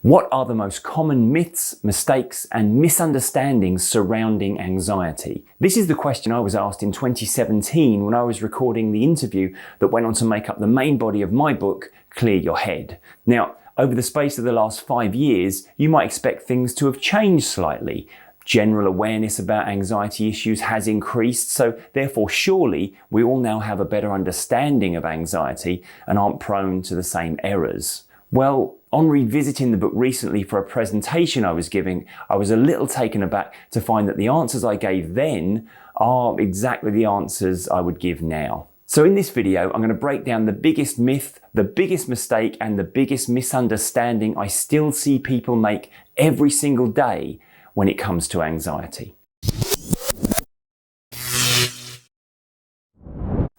What are the most common myths, mistakes, and misunderstandings surrounding anxiety? This is the question I was asked in 2017 when I was recording the interview that went on to make up the main body of my book, Clear Your Head. Now, over the space of the last 5 years, you might expect things to have changed slightly. General awareness about anxiety issues has increased, so therefore surely we all now have a better understanding of anxiety and aren't prone to the same errors. Well, on revisiting the book recently for a presentation I was giving, I was a little taken aback to find that the answers I gave then are exactly the answers I would give now. So in this video, I'm going to break down the biggest myth, the biggest mistake, and the biggest misunderstanding I still see people make every single day when it comes to anxiety.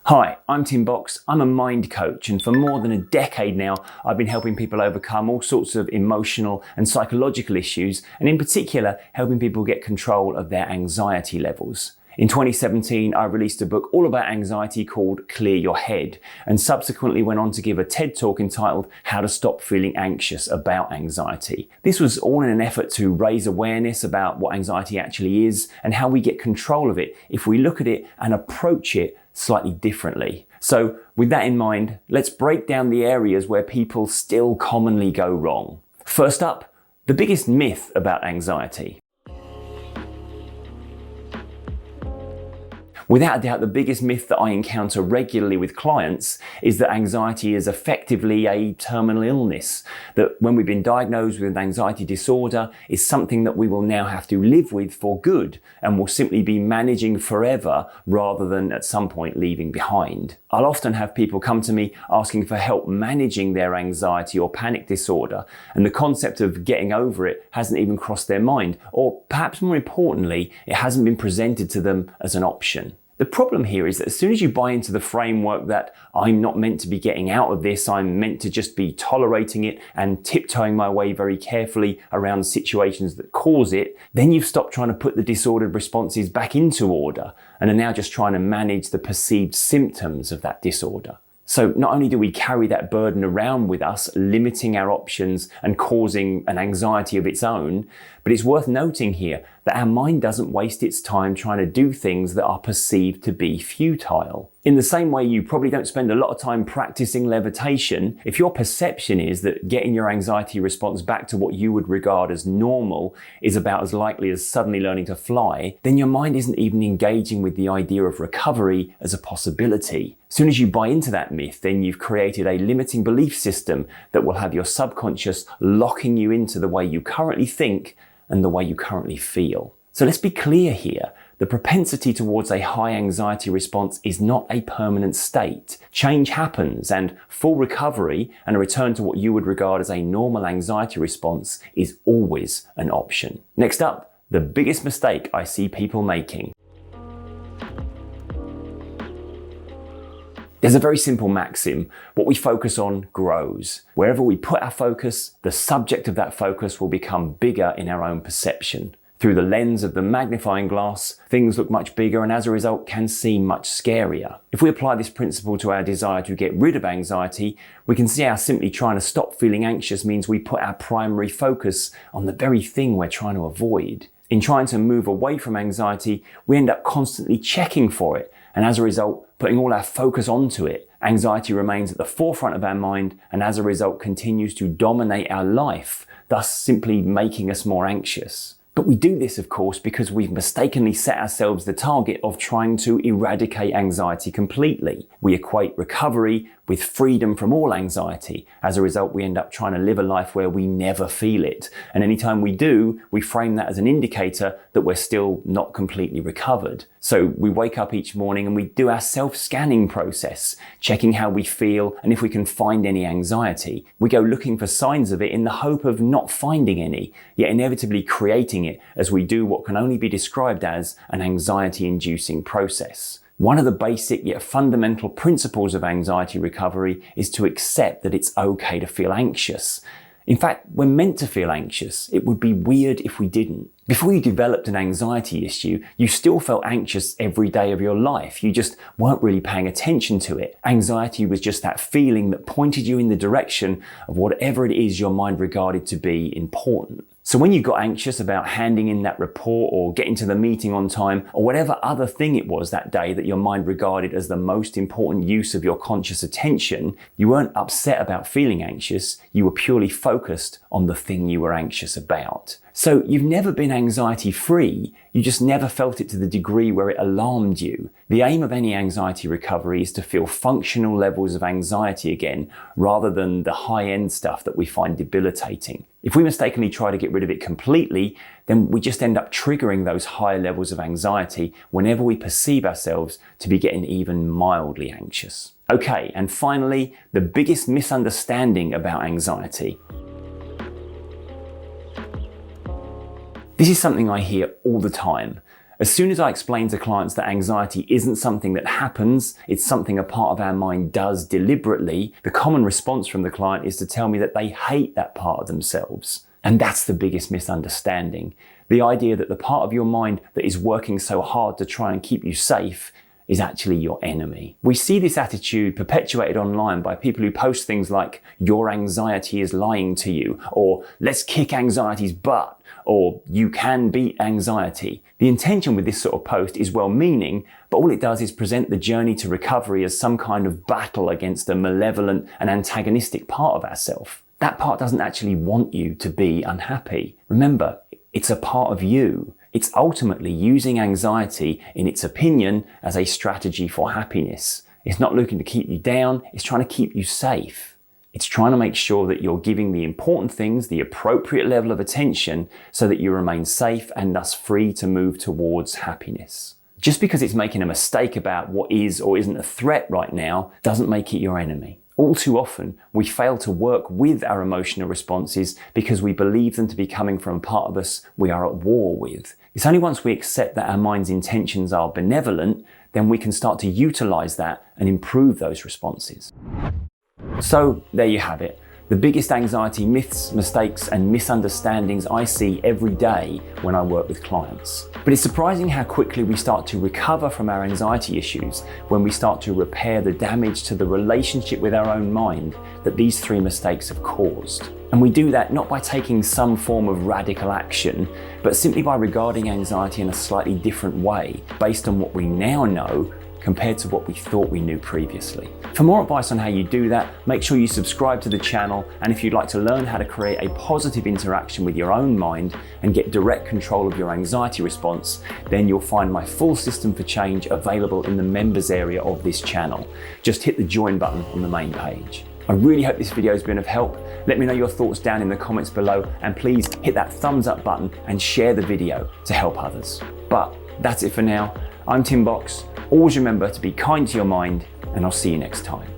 Hi, I'm Tim Box. I'm a mind coach, and for more than a decade now, I've been helping people overcome all sorts of emotional and psychological issues, and in particular, helping people get control of their anxiety levels. In 2017, I released a book all about anxiety called Clear Your Head, and subsequently went on to give a TED Talk entitled How to Stop Feeling Anxious About Anxiety. This was all in an effort to raise awareness about what anxiety actually is and how we get control of it if we look at it and approach it slightly differently. So with that in mind, let's break down the areas where people still commonly go wrong. First up, the biggest myth about anxiety. Without a doubt, the biggest myth that I encounter regularly with clients is that anxiety is effectively a terminal illness, that when we've been diagnosed with an anxiety disorder, is something that we will now have to live with for good and will simply be managing forever rather than at some point leaving behind. I'll often have people come to me asking for help managing their anxiety or panic disorder, and the concept of getting over it hasn't even crossed their mind, or perhaps more importantly, it hasn't been presented to them as an option. The problem here is that as soon as you buy into the framework that I'm not meant to be getting out of this, I'm meant to just be tolerating it and tiptoeing my way very carefully around situations that cause it, then you've stopped trying to put the disordered responses back into order and are now just trying to manage the perceived symptoms of that disorder. So not only do we carry that burden around with us, limiting our options and causing an anxiety of its own, but it's worth noting here that our mind doesn't waste its time trying to do things that are perceived to be futile. In the same way you probably don't spend a lot of time practicing levitation, if your perception is that getting your anxiety response back to what you would regard as normal is about as likely as suddenly learning to fly, then your mind isn't even engaging with the idea of recovery as a possibility. As soon as you buy into that myth, then you've created a limiting belief system that will have your subconscious locking you into the way you currently think and the way you currently feel. So let's be clear here. The propensity towards a high anxiety response is not a permanent state. Change happens, and full recovery and a return to what you would regard as a normal anxiety response is always an option. Next up, the biggest mistake I see people making. There's a very simple maxim: what we focus on grows. Wherever we put our focus, the subject of that focus will become bigger in our own perception. Through the lens of the magnifying glass, things look much bigger and as a result can seem much scarier. If we apply this principle to our desire to get rid of anxiety, we can see how simply trying to stop feeling anxious means we put our primary focus on the very thing we're trying to avoid. In trying to move away from anxiety, we end up constantly checking for it, and as a result, putting all our focus onto it. Anxiety remains at the forefront of our mind and as a result continues to dominate our life, thus simply making us more anxious. But we do this, of course, because we've mistakenly set ourselves the target of trying to eradicate anxiety completely. We equate recovery with freedom from all anxiety. As a result, we end up trying to live a life where we never feel it. And anytime we do, we frame that as an indicator that we're still not completely recovered. So we wake up each morning and we do our self-scanning process, checking how we feel and if we can find any anxiety. We go looking for signs of it in the hope of not finding any, yet inevitably creating it as we do what can only be described as an anxiety-inducing process. One of the basic yet fundamental principles of anxiety recovery is to accept that it's okay to feel anxious. In fact, we're meant to feel anxious. It would be weird if we didn't. Before you developed an anxiety issue, you still felt anxious every day of your life. You just weren't really paying attention to it. Anxiety was just that feeling that pointed you in the direction of whatever it is your mind regarded to be important. So when you got anxious about handing in that report or getting to the meeting on time or whatever other thing it was that day that your mind regarded as the most important use of your conscious attention, you weren't upset about feeling anxious. You were purely focused on the thing you were anxious about. So you've never been anxiety free, you just never felt it to the degree where it alarmed you. The aim of any anxiety recovery is to feel functional levels of anxiety again, rather than the high-end stuff that we find debilitating. If we mistakenly try to get rid of it completely, then we just end up triggering those higher levels of anxiety whenever we perceive ourselves to be getting even mildly anxious. Okay, and finally, the biggest misunderstanding about anxiety. This is something I hear all the time. As soon as I explain to clients that anxiety isn't something that happens, it's something a part of our mind does deliberately, the common response from the client is to tell me that they hate that part of themselves. And that's the biggest misunderstanding. The idea that the part of your mind that is working so hard to try and keep you safe is actually your enemy. We see this attitude perpetuated online by people who post things like, "Your anxiety is lying to you," or "Let's kick anxiety's butt," or "You can beat anxiety." The intention with this sort of post is well-meaning, but all it does is present the journey to recovery as some kind of battle against a malevolent and antagonistic part of ourselves. That part doesn't actually want you to be unhappy. Remember, it's a part of you. It's ultimately using anxiety, in its opinion, as a strategy for happiness. It's not looking to keep you down, it's trying to keep you safe. It's trying to make sure that you're giving the important things the appropriate level of attention so that you remain safe and thus free to move towards happiness. Just because it's making a mistake about what is or isn't a threat right now doesn't make it your enemy. All too often, we fail to work with our emotional responses because we believe them to be coming from a part of us we are at war with. It's only once we accept that our mind's intentions are benevolent, then we can start to utilize that and improve those responses. So there you have it. The biggest anxiety myths, mistakes, and misunderstandings I see every day when I work with clients. But it's surprising how quickly we start to recover from our anxiety issues when we start to repair the damage to the relationship with our own mind that these three mistakes have caused. And we do that not by taking some form of radical action, but simply by regarding anxiety in a slightly different way, based on what we now know compared to what we thought we knew previously. For more advice on how you do that, make sure you subscribe to the channel, and if you'd like to learn how to create a positive interaction with your own mind and get direct control of your anxiety response, then you'll find my full system for change available in the members area of this channel. Just hit the join button on the main page. I really hope this video has been of help. Let me know your thoughts down in the comments below, and please hit that thumbs up button and share the video to help others. But that's it for now. I'm Tim Box. Always remember to be kind to your mind, and I'll see you next time.